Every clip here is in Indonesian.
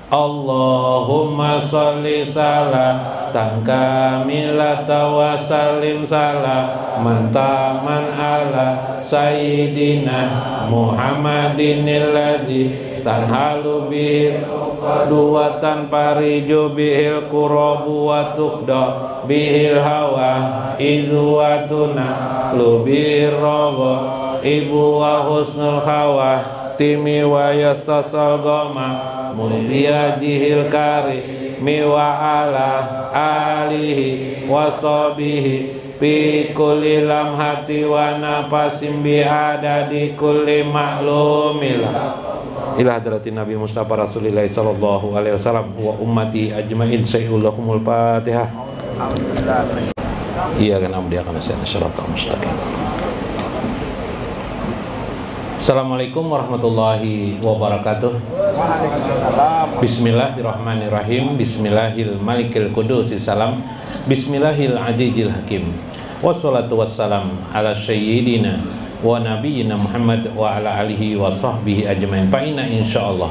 Allahumma sholli salatan kamilata wa salim salaman taman ala sayyidina Muhammadin alladzi tanhalu bihil dua tanpa riju bihil kurabu wa tuqda bihil hawa izwatuna lubihir rawa ibu wa husnul hawa timi wa yastasal goma biyajihil karimi wa ala alihi wa sahbihi bi kulli lamhati wa nafasim bi adadi kulli ma'lumilah ila hadratin Nabi Mustafa Rasulillah sallallahu alaihi wasallam wa ummati ajmain. Sayyidul Fatihah. Iya kan amdia kana syaratul mustaqim. Assalamualaikum warahmatullahi wabarakatuh. Bismillahirrahmanirrahim. Bismillahil malikil qudusis salam. Bismillahil azizil hakim. Wassalatu wassalam ala sayyidina wa nabiyyina Muhammad wa ala alihi wa sahbihi ajmain. Fa inna insyaallah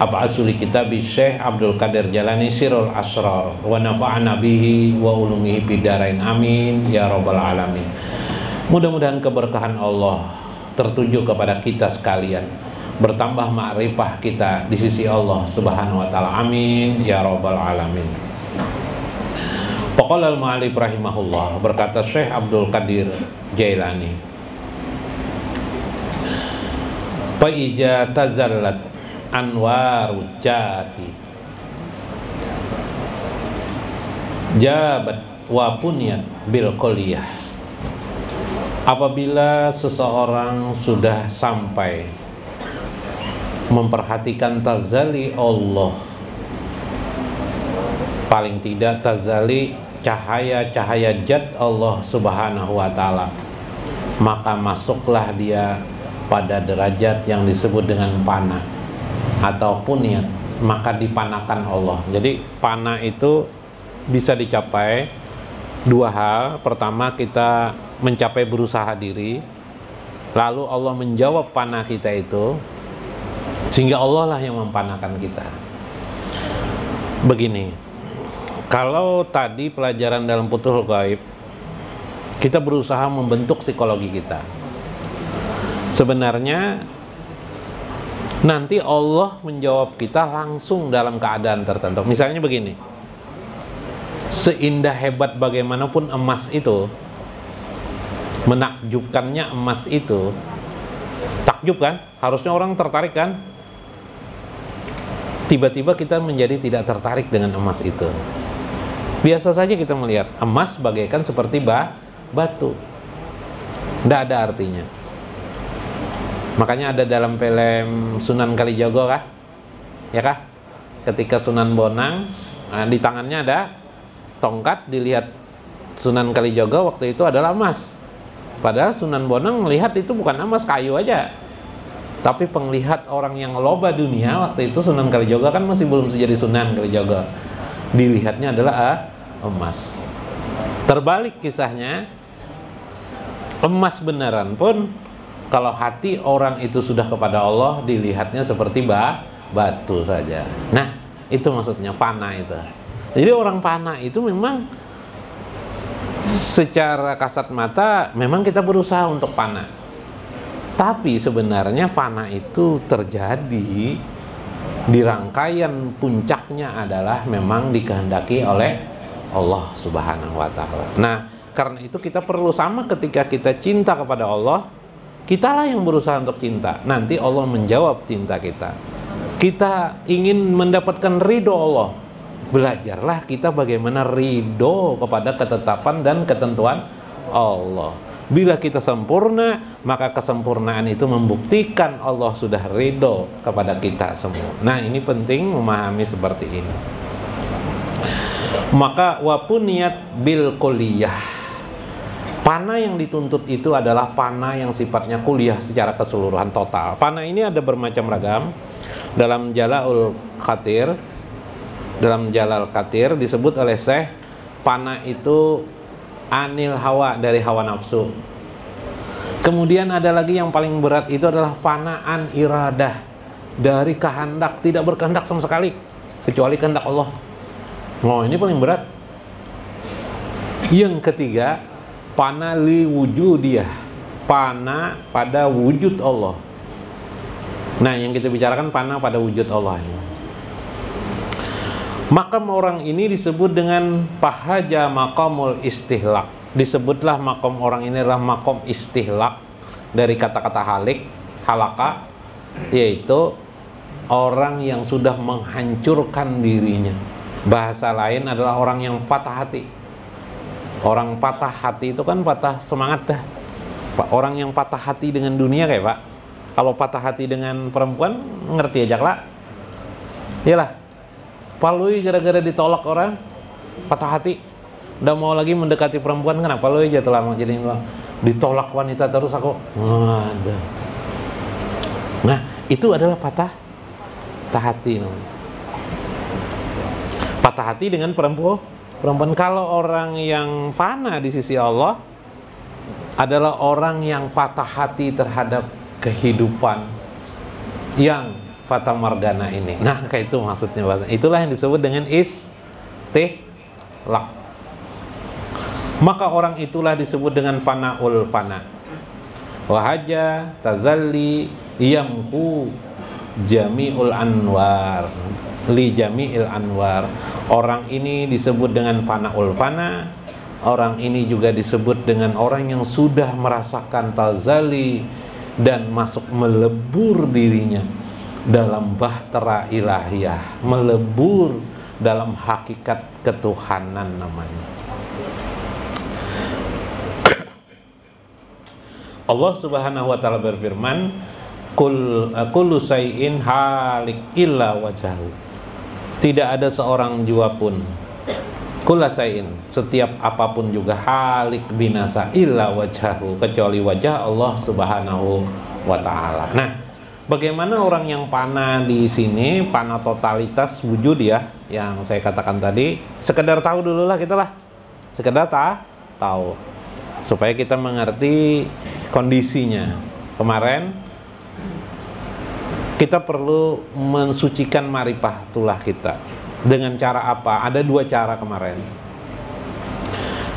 ab'asuli kitabi Syekh Abdul Qadir Jalani Sirul Asrar wa nafa'ana bihi wa ulumihi bidarain amin ya rabbal alamin. Mudah-mudahan keberkahan Allah tertuju kepada kita sekalian, bertambah ma'rifah kita di sisi Allah Subhanahu wa taala. Amin ya rabbal alamin. Faqala al-mu'allif rahimahullah, berkata Syekh Abdul Qadir Jailani, fa ija tazallat anwaru jati jabat wa punyat bil kulliyah. Apabila seseorang sudah sampai memperhatikan tazali Allah, paling tidak tazali cahaya-cahaya zat Allah Subhanahu wa taala, maka masuklah dia pada derajat yang disebut dengan pana ataupun niat, maka dipanakan Allah. Jadi pana itu bisa dicapai dua hal. Pertama, kita mencapai berusaha diri, lalu Allah menjawab pana kita itu, sehingga Allah lah yang mempanakan kita. Begini, kalau tadi pelajaran dalam Futhul Ghaib, kita berusaha membentuk psikologi kita. Sebenarnya nanti Allah menjawab kita langsung dalam keadaan tertentu. Misalnya begini, seindah hebat bagaimanapun emas itu, menakjubkannya emas itu, takjub kan? Harusnya orang tertarik kan? Tiba-tiba kita menjadi tidak tertarik dengan emas itu. Biasa saja kita melihat emas bagaikan seperti batu, tidak ada artinya. Makanya ada dalam film Sunan Kalijaga kah? Ya kah? Ketika Sunan Bonang, di tangannya ada tongkat, dilihat Sunan Kalijaga waktu itu adalah emas. Padahal Sunan Bonang melihat itu bukan emas, kayu aja. Tapi penglihat orang yang loba dunia waktu itu Sunan Kalijaga kan masih belum jadi Sunan Kalijaga. Dilihatnya adalah emas. Terbalik kisahnya, emas beneran pun kalau hati orang itu sudah kepada Allah, dilihatnya seperti batu saja. Nah, itu maksudnya fana itu. Jadi orang fana itu memang secara kasat mata memang kita berusaha untuk fana. Tapi sebenarnya fana itu terjadi di rangkaian puncaknya adalah memang dikehendaki oleh Allah Subhanahu wa taala. Nah, karena itu kita perlu sama ketika kita cinta kepada Allah, kitalah yang berusaha untuk cinta. Nanti Allah menjawab cinta kita. Kita ingin mendapatkan ridho Allah, belajarlah kita bagaimana ridho kepada ketetapan dan ketentuan Allah. Bila kita sempurna, maka kesempurnaan itu membuktikan Allah sudah ridho kepada kita semua. Nah, ini penting memahami seperti ini. Maka wapuniyat bil kulliyah, pana yang dituntut itu adalah pana yang sifatnya kuliah secara keseluruhan total. Pana ini ada bermacam ragam. Dalam Jalal Qatir disebut oleh Syekh, pana itu anil hawa, dari hawa nafsu. Kemudian ada lagi yang paling berat, itu adalah panaan iradah, dari kehendak, tidak berkehendak sama sekali kecuali kehendak Allah. Oh, ini paling berat. Yang ketiga, pana li wujudiyah, pana pada wujud Allah. Nah, yang kita bicarakan pana pada wujud Allah. Makam orang ini disebut dengan pahaja maqamul istihlak. Disebutlah makam orang ini adalah makom istihlak dari kata-kata halik, halaka, yaitu orang yang sudah menghancurkan dirinya. Bahasa lain adalah orang yang patah hati. Orang patah hati itu kan patah semangat dah. Orang yang patah hati dengan dunia kayak Pak. Kalau patah hati dengan perempuan, ngerti aja lah. Iyalah. Palui gara-gara ditolak orang, patah hati. Udah mau lagi mendekati perempuan, kenapa lu aja telah mau jadi ditolak wanita terus aku. Waduh. Nah, itu adalah patah hati. Patah hati dengan perempuan. Kalau orang yang fana di sisi Allah adalah orang yang patah hati terhadap kehidupan yang fata morgana ini. Nah, kayak itu maksudnya. Itulah yang disebut dengan istihlak. Maka orang itulah disebut dengan fanaul fana. Wahaja tazalli yamhu jami'ul anwar li jami'il anwar. Orang ini disebut dengan fanaul fana. Orang ini juga disebut dengan orang yang sudah merasakan tazali dan masuk melebur dirinya dalam bahtera ilahiyah, melebur dalam hakikat ketuhanan namanya. Allah Subhanahu wa taala berfirman, kullu syai'in halik illa wajhahu. Tidak ada seorang jua pun, kullu syai'in, setiap apapun juga halik binasa illa wajhahu, kecuali wajah Allah Subhanahu wa taala. Nah, bagaimana orang yang fana di sini, fana totalitas wujud ya, yang saya katakan tadi, sekedar tahu dulu lah kita lah. Sekedar tahu supaya kita mengerti kondisinya. Kemarin kita perlu mensucikan marifatulah kita. Dengan cara apa? Ada dua cara kemarin.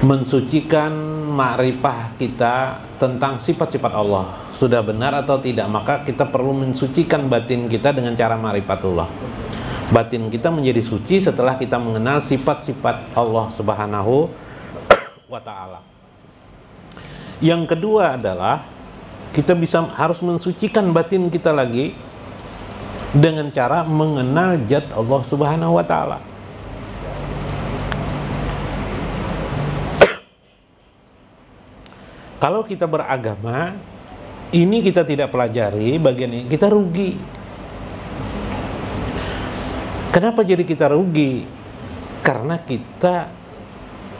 Mensucikan makrifah kita tentang sifat-sifat Allah. Sudah benar atau tidak? Maka kita perlu mensucikan batin kita dengan cara marifatullah. Batin kita menjadi suci setelah kita mengenal sifat-sifat Allah Subhanahu wa ta'ala. Yang kedua adalah kita harus mensucikan batin kita lagi dengan cara mengenal zat Allah Subhanahu wa ta'ala. Kalau kita beragama, ini kita tidak pelajari bagian ini, kita rugi. Kenapa jadi kita rugi? Karena kita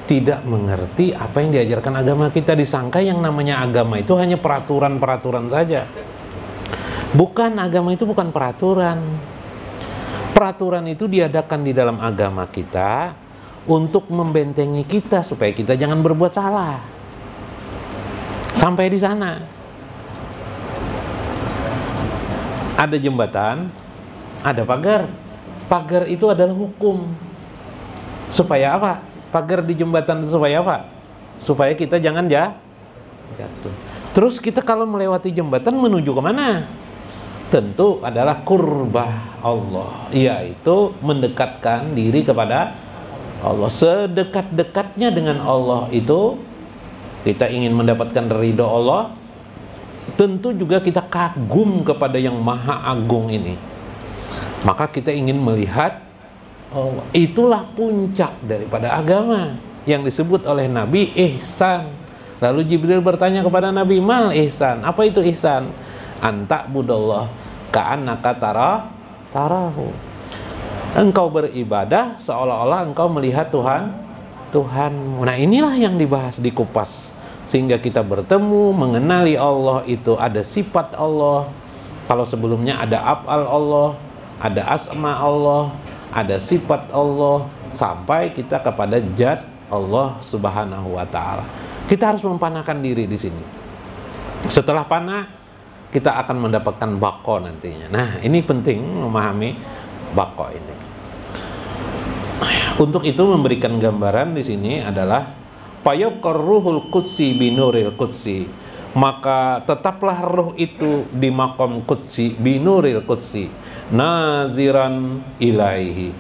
tidak mengerti apa yang diajarkan agama kita. Disangka yang namanya agama itu hanya peraturan-peraturan saja. Bukan, agama itu bukan peraturan. Peraturan itu diadakan di dalam agama kita untuk membentengi kita supaya kita jangan berbuat salah. Sampai di sana. Ada jembatan, ada pagar. Pagar itu adalah hukum. Supaya apa? Pagar di jembatan itu supaya apa? Supaya kita jangan jatuh. Terus kita kalau melewati jembatan menuju kemana? Tentu adalah qurbah Allah, yaitu mendekatkan diri kepada Allah. Sedekat-dekatnya dengan Allah itu kita ingin mendapatkan ridho Allah. Tentu juga kita kagum kepada yang maha agung ini. Maka kita ingin melihat Allah. Itulah puncak daripada agama yang disebut oleh Nabi ihsan. Lalu Jibril bertanya kepada Nabi, mal ihsan? Apa itu ihsan? Anta budallah ka'annaka tarahu. Engkau beribadah seolah-olah engkau melihat Tuhanmu. Nah, inilah yang dibahas, dikupas, sehingga kita bertemu, mengenali Allah. Itu ada sifat Allah. Kalau sebelumnya ada af'al Allah, ada asma Allah, ada sifat Allah, sampai kita kepada zat Allah Subhanahu wa ta'ala. Kita harus memfanakan diri di sini. Setelah fana, kita akan mendapatkan baqo nantinya. Nah, ini penting memahami baqo ini. Untuk itu memberikan gambaran di sini adalah fayabqar ruhul qudsi binuril qudsi. Maka tetaplah roh itu di maqam qudsi binuril qudsi naziran ilaihi.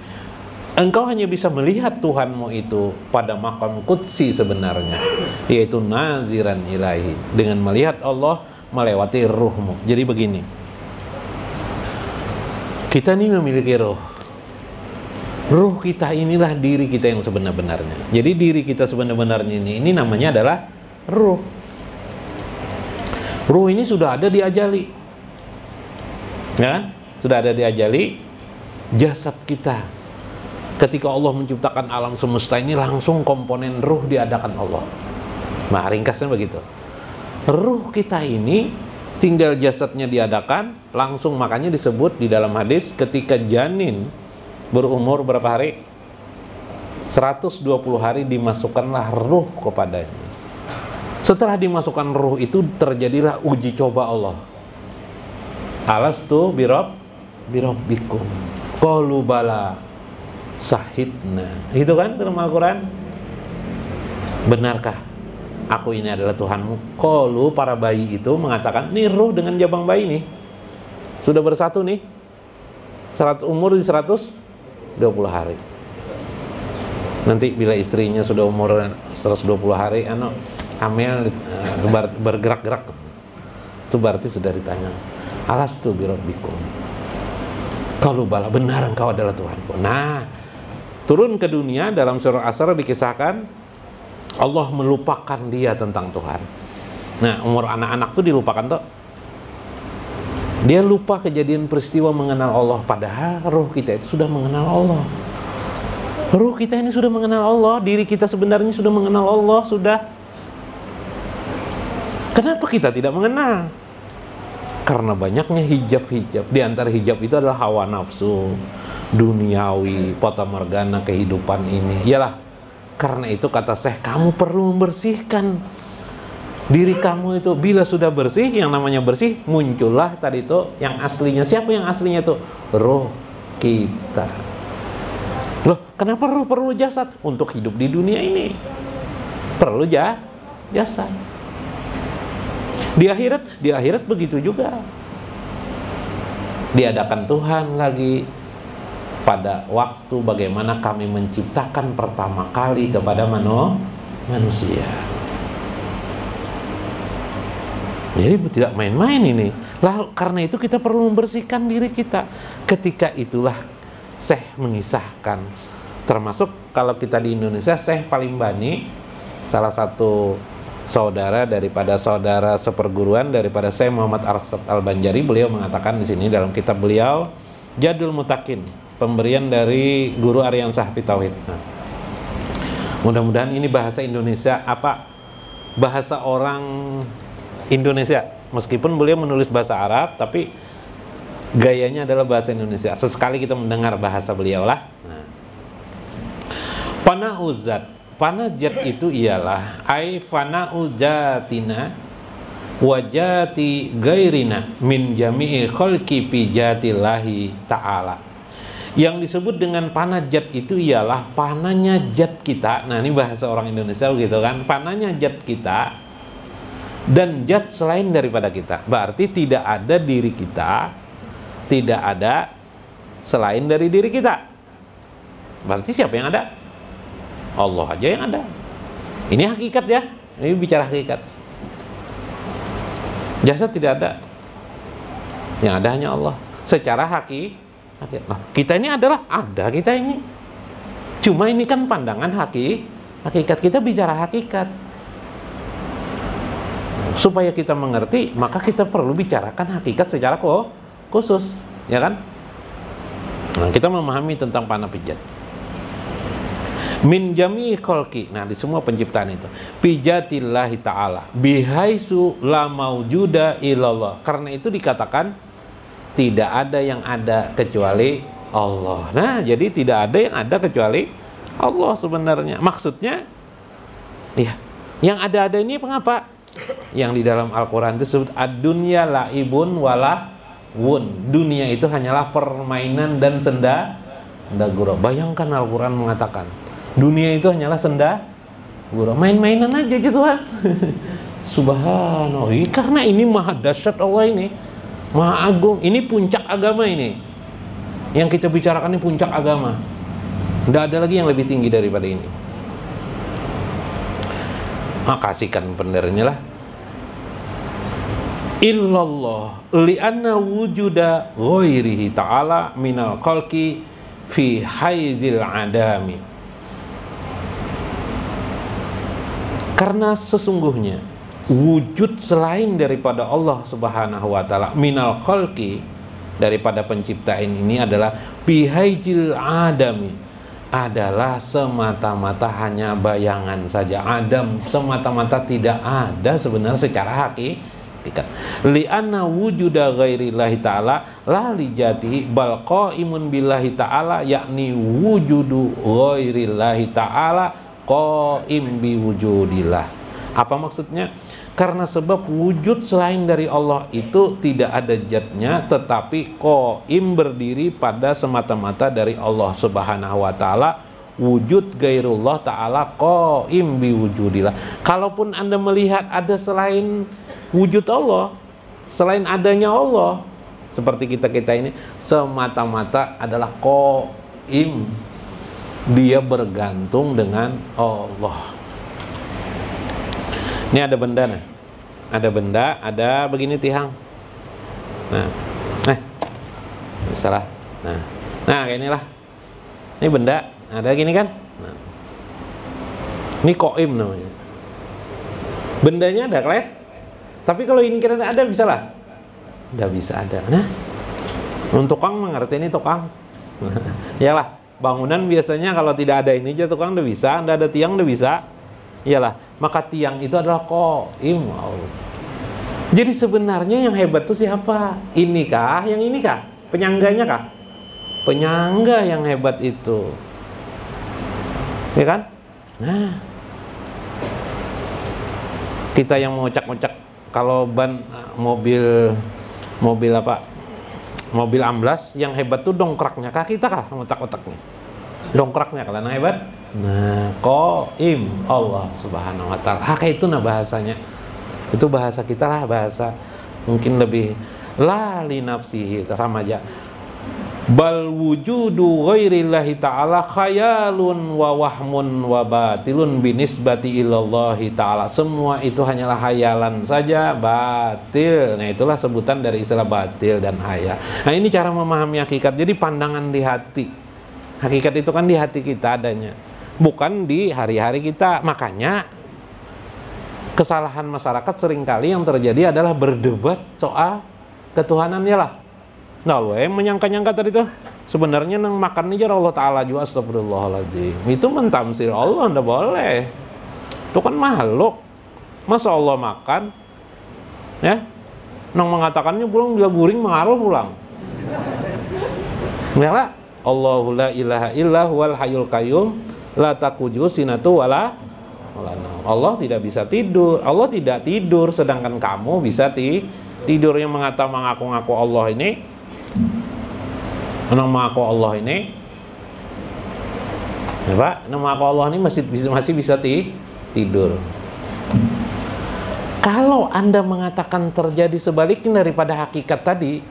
Engkau hanya bisa melihat Tuhanmu itu pada maqam qudsi sebenarnya, yaitu naziran ilaihi, dengan melihat Allah melewati ruhmu. Jadi begini, Kita ini memiliki roh. Ruh kita inilah diri kita yang sebenar-benarnya. Jadi diri kita sebenar-benarnya ini namanya adalah ruh. Ruh ini sudah ada di ajali, ya kan? Sudah ada di ajali. Jasad kita, ketika Allah menciptakan alam semesta ini, langsung komponen ruh diadakan Allah. Nah, ringkasnya begitu. Ruh kita ini tinggal jasadnya diadakan, langsung, makanya disebut di dalam hadis ketika janin berumur berapa hari? 120 hari dimasukkanlah ruh kepadanya. Setelah dimasukkan ruh itu terjadilah uji coba Allah. Alastu birabbikum qalu bala sahidna. Itu kan dalam Al-Quran. Benarkah aku ini adalah Tuhanmu? Qalu, para bayi itu mengatakan, nih ruh dengan jabang bayi nih sudah bersatu nih. Umur di 120 hari. Nanti bila istrinya sudah umur 120 hari hamil, bergerak-gerak, itu berarti sudah ditanya, alastu birabbikum qalu bala, benar engkau adalah Tuhanku. Nah, turun ke dunia dalam surah Asr dikisahkan Allah melupakan dia tentang Tuhan. Nah, umur anak-anak tuh dilupakan tuh. Dia lupa kejadian peristiwa mengenal Allah, padahal ruh kita itu sudah mengenal Allah. Ruh kita ini sudah mengenal Allah, diri kita sebenarnya sudah mengenal Allah, sudah. Kenapa kita tidak mengenal? Karena banyaknya hijab-hijab. Di antara hijab itu adalah hawa nafsu, duniawi, fata morgana kehidupan ini. Iyalah, karena itu kata Syekh, kamu perlu membersihkan diri kamu itu. Bila sudah bersih, yang namanya bersih, muncullah tadi itu yang aslinya. Siapa yang aslinya itu? Roh kita. Loh, kenapa roh perlu jasad? Untuk hidup di dunia ini perlu jasad. Di akhirat begitu juga. Diadakan Tuhan lagi pada waktu bagaimana kami menciptakan pertama kali kepada manusia. Jadi tidak main-main ini. Lah, karena itu kita perlu membersihkan diri kita. Ketika itulah Syekh mengisahkan, termasuk kalau kita di Indonesia, Syekh Palimbani, salah satu saudara daripada saudara seperguruan daripada Syekh Muhammad Arsyad Al-Banjari, beliau mengatakan di sini dalam kitab beliau Jadul Mutakin, pemberian dari Guru Aryansah fi Tauhid. Nah, mudah-mudahan ini bahasa Indonesia, bahasa orang Indonesia, meskipun beliau menulis bahasa Arab, tapi gayanya adalah bahasa Indonesia. Sesekali kita mendengar bahasa beliau lah. Nah, Pana'uzat, panajat itu ialah ai fana'ujatina wajati gairina min jami'i khalqi fi jatillahi ta'ala. Yang disebut dengan panajat itu ialah pananya jat kita. Nah, ini bahasa orang Indonesia gitu kan. Pananya jat kita dan jat selain daripada kita. Berarti tidak ada diri kita, tidak ada selain dari diri kita. Berarti siapa yang ada? Allah aja yang ada. Ini hakikat ya. Ini bicara hakikat. Jasad tidak ada. Yang ada hanya Allah. Secara hakikat. Nah, kita ini adalah ada kita ini. Cuma ini kan pandangan hakikat. Kita bicara hakikat. Supaya kita mengerti, maka kita perlu bicarakan hakikat secara khusus, ya kan? Nah, kita memahami tentang panah pijat. Min jami'i khalqi, nah di semua penciptaan itu, pijatillahi ta'ala bihaisu la maujuda illallah. Karena itu dikatakan tidak ada yang ada kecuali Allah. Nah, jadi tidak ada yang ada kecuali Allah sebenarnya. Maksudnya ya, yang ada-ada ini mengapa? Yang di dalam Al-Quran itu disebut ad-dunya la'ibun walahwun. Dunia itu hanyalah permainan dan senda gurau. Bayangkan Al-Quran mengatakan dunia itu hanyalah senda gurau, main-mainan aja gitu kan. Subhanallah. Karena ini maha dahsyat Allah ini, maha agung. Ini puncak agama ini. Yang kita bicarakan ini puncak agama. Tidak ada lagi yang lebih tinggi daripada ini. Kasihkan pendengarnya lah. illallah li'anna wujuda ghairihi ta'ala minal khalqi fi haizil adami. Karena sesungguhnya wujud selain daripada Allah Subhanahu wa taala minal khalqi, daripada penciptaan ini adalah bihaijil adami, adalah semata-mata hanya bayangan saja. Adam semata-mata tidak ada sebenarnya secara hakikat. Li'anna wujuda ghairillahi ta'ala la lijatihi bal qaimun billahi ta'ala, yakni wujudu ghairillahi ta'ala qaim biwujudillah. Apa maksudnya? Karena sebab wujud selain dari Allah itu tidak ada zatnya, tetapi qaim berdiri pada semata-mata dari Allah Subhanahu wa taala. Wujud gairullah ta'ala qaim biwujudillah. Kalaupun Anda melihat ada selain wujud Allah, selain adanya Allah, seperti kita ini semata-mata adalah qaim, dia bergantung dengan Allah. Ini ada benda, nah. Ada benda, ada begini tihang. Salah. Kayak inilah. Ini benda, ada gini kan? Ini qaim namanya. Bendanya ada, klek. Tapi kalau ini kira ada, bisa lah? Nggak bisa ada. Nah, untuk tukang mengerti ini tukang. Iyalah, bangunan biasanya kalau tidak ada ini aja tukang udah bisa, nggak ada tiang udah bisa. Iyalah, maka tiang itu adalah qaim Allah. Jadi sebenarnya yang hebat itu siapa? Ini kah? Yang ini kah? Penyangganya kah? Penyangga yang hebat itu. Ya kan? Nah, kita yang ngocak-ngocak kalau ban mobil apa? Mobil amblas, yang hebat tuh dongkraknya kah kita kah? Otak-otaknya. Dongkraknya kalau hebat. Nah, qaim Allah Subhanahu wa taala. Kayak itu bahasanya. Itu bahasa kita lah, bahasa mungkin lebih la li nafsihi, sama aja. Bal wujudu ghairillahi ta'ala khayalun wa wahmun wa batilun binisbati ilallahi ta'ala. Semua itu hanyalah hayalan saja, batil. Nah, itulah sebutan dari istilah batil dan hayal. Nah, ini cara memahami hakikat. Jadi pandangan di hati. Hakikat itu kan di hati kita adanya, bukan di hari-hari kita. Makanya kesalahan masyarakat seringkali yang terjadi adalah berdebat soal ketuhanannya lah. Nah, lo yang menyangka-nyangka tadi tuh sebenarnya nang makan aja Allah Ta'ala juga, astagfirullahaladzim. Itu mentamsil Allah, ndak boleh. Itu kan makhluk. Masa Allah makan? Ya? Nang mengatakannya pulang bila guring mengaruh pulang. Yalah, Allahu la ilaha illa huwal hayyul qayyum la taqujuhu sinatu wala naum. Allah tidak bisa tidur. Allah tidak tidur, sedangkan kamu bisa tidur. Yang mengaku-ngaku Allah ini, mengaku Allah ini, ya Pak, mengaku Allah ini masih bisa tidur. Kalau Anda mengatakan terjadi sebaliknya daripada hakikat tadi,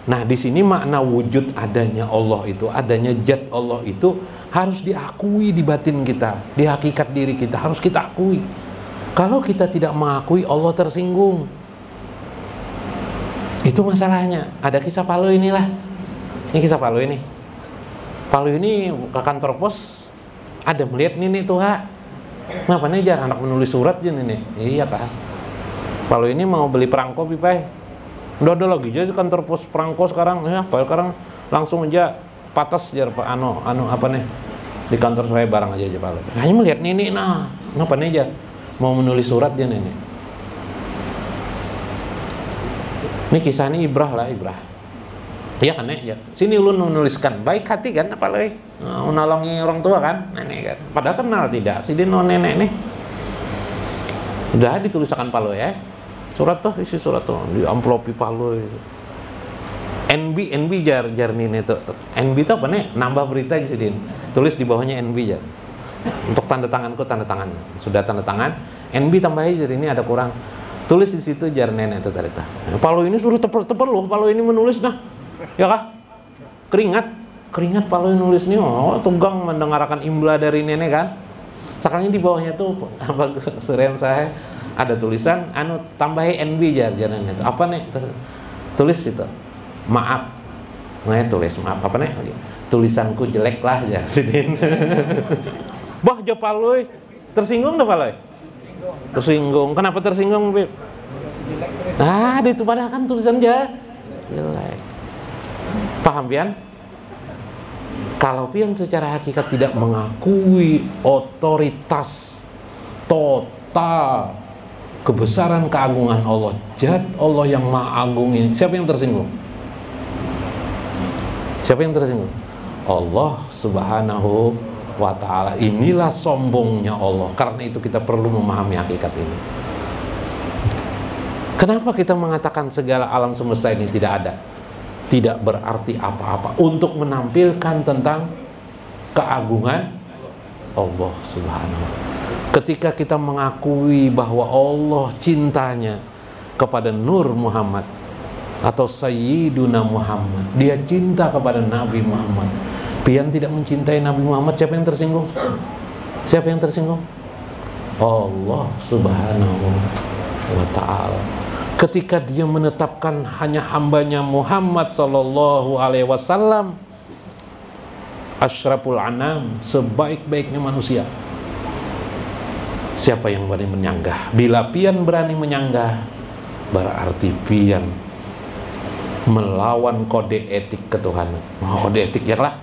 nah di sini makna wujud adanya Allah itu, adanya zat Allah itu harus diakui di batin kita, di hakikat diri kita harus kita akui. Kalau kita tidak mengakui, Allah tersinggung. Itu masalahnya. Ada kisah Palu inilah. Ini kisah Palu ini. Palu ini ke kantor pos, ada melihat nih tuh kenapa nih jar anak menulis surat aja nih. Iya kak. Palu ini mau beli perangko pipai. Udah ada lagi jadi kantor pos perangko sekarang. Ya, sekarang langsung aja patas jar pak apa nih di kantor saya barang aja Palu. Kayaknya melihat nih nah kenapa nih jar mau menulis surat dia nih. Ini kisah ini ibrah. Iya kan ya. Sini ulun menuliskan baik hati kan apa lagi? Menolongi orang tua kan? Nenek kan. Padahal kenal tidak. Sini nenek nih. Udah dituliskan Palu ya. Surat tuh, isi surat tuh di amplopi Palu itu. NB jar nini tuh. NB itu apa nih? Nambah berita di sini. Tulis di bawahnya NB jar. Untuk tanda tanganku tanda tangan. Sudah tanda tangan. NB tambahin jar ini ada kurang. Tulis di situ jar nenek itu tadi. Palu ini suruh teper loh. Palu ini menulis nah. Ya kah? Keringat Palu ini nulis nih. Oh, tegang mendengarkan imla dari nenek kan. Sekarang di bawahnya tuh apa seren saya ada tulisan anu tambahi NB jangan itu apa nih tulis itu maaf nggak tulis maaf apa nih tulisanku jelek lah ya sidin bah jopaloy tersinggung dah paloy tersinggung kenapa tersinggung Bib? Itu padahal kan tulisan jelek paham pian kalau pian secara hakikat tidak mengakui otoritas total kebesaran keagungan Allah, zat Allah yang maha agung ini, siapa yang tersinggung? Siapa yang tersinggung? Allah subhanahu wa ta'ala. Inilah sombongnya Allah. Karena itu kita perlu memahami hakikat ini. Kenapa kita mengatakan segala alam semesta ini tidak ada? Tidak berarti apa-apa untuk menampilkan tentang keagungan Allah subhanahu wa ta'ala. Ketika kita mengakui bahwa Allah cintanya kepada Nur Muhammad atau Sayyiduna Muhammad, dia cinta kepada Nabi Muhammad, pian tidak mencintai Nabi Muhammad, siapa yang tersinggung? Siapa yang tersinggung? Allah subhanahu wa ta'ala. Ketika dia menetapkan hanya hambanya Muhammad sallallahu alaihi wasallam asyraful anam, sebaik-baiknya manusia, siapa yang berani menyanggah? Bila pian berani menyanggah, berarti pian melawan kode etik ketuhanan. Kode etik ya lah,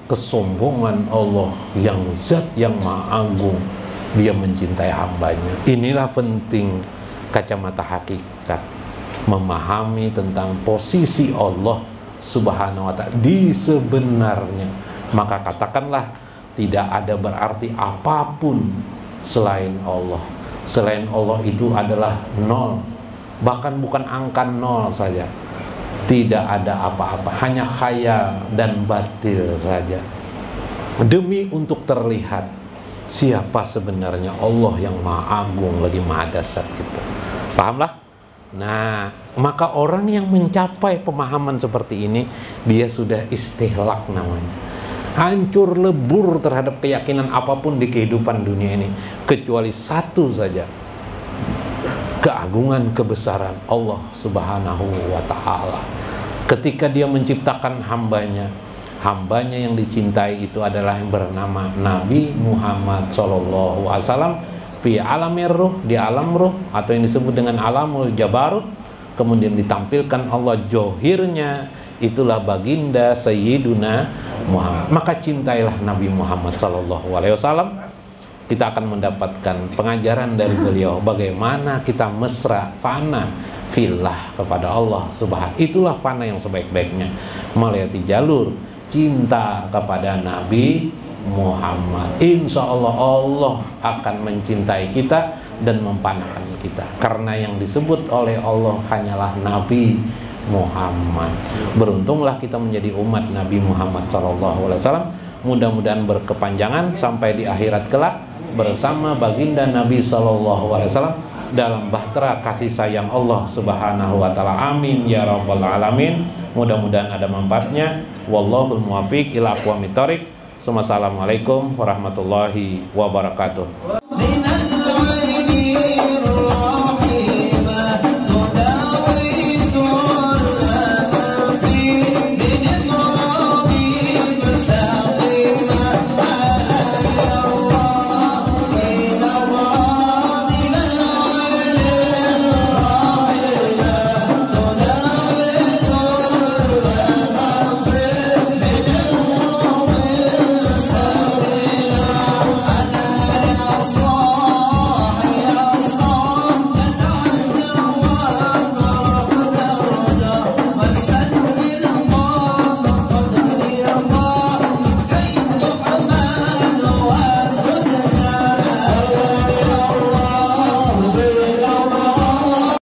kesombongan Allah yang zat yang maha agung, dia mencintai hambanya. Inilah penting kacamata hakikat, memahami tentang posisi Allah subhanahu wa ta'ala di sebenarnya. Maka katakanlah tidak ada berarti apapun selain Allah. Selain Allah itu adalah nol, bahkan bukan angka nol saja, tidak ada apa-apa, hanya khayal dan batil saja, demi untuk terlihat siapa sebenarnya Allah yang maha agung lagi maha dasar itu. Pahamlah? Nah, maka orang yang mencapai pemahaman seperti ini, dia sudah istihlak namanya, hancur lebur terhadap keyakinan apapun di kehidupan dunia ini, kecuali satu saja, keagungan kebesaran Allah subhanahu wa ta'ala. Ketika dia menciptakan hambanya, hambanya yang dicintai itu adalah yang bernama Nabi Muhammad sallallahu alaihi wasallam fi alamir ruh, di alam ruh atau yang disebut dengan alamul jabarut. Kemudian ditampilkan Allah johirnya, itulah baginda Sayyiduna Muhammad. Maka cintailah Nabi Muhammad sallallahu alaihi wasallam. Kita akan mendapatkan pengajaran dari beliau bagaimana kita mesra fana fillah kepada Allah subhanahu. Itulah fana yang sebaik-baiknya, melewati jalur cinta kepada Nabi Muhammad. Insya Allah Allah akan mencintai kita dan mempanakan kita, karena yang disebut oleh Allah hanyalah Nabi Muhammad. Beruntunglah kita menjadi umat Nabi Muhammad SAW. Mudah-mudahan berkepanjangan sampai di akhirat kelak bersama baginda Nabi SAW dalam bahtera kasih sayang Allah subhanahu wa ta'ala. Amin ya rabbal alamin. Mudah-mudahan ada manfaatnya. Wallahul muwafiq ila aqwamit thoriq. Assalamualaikum warahmatullahi wabarakatuh.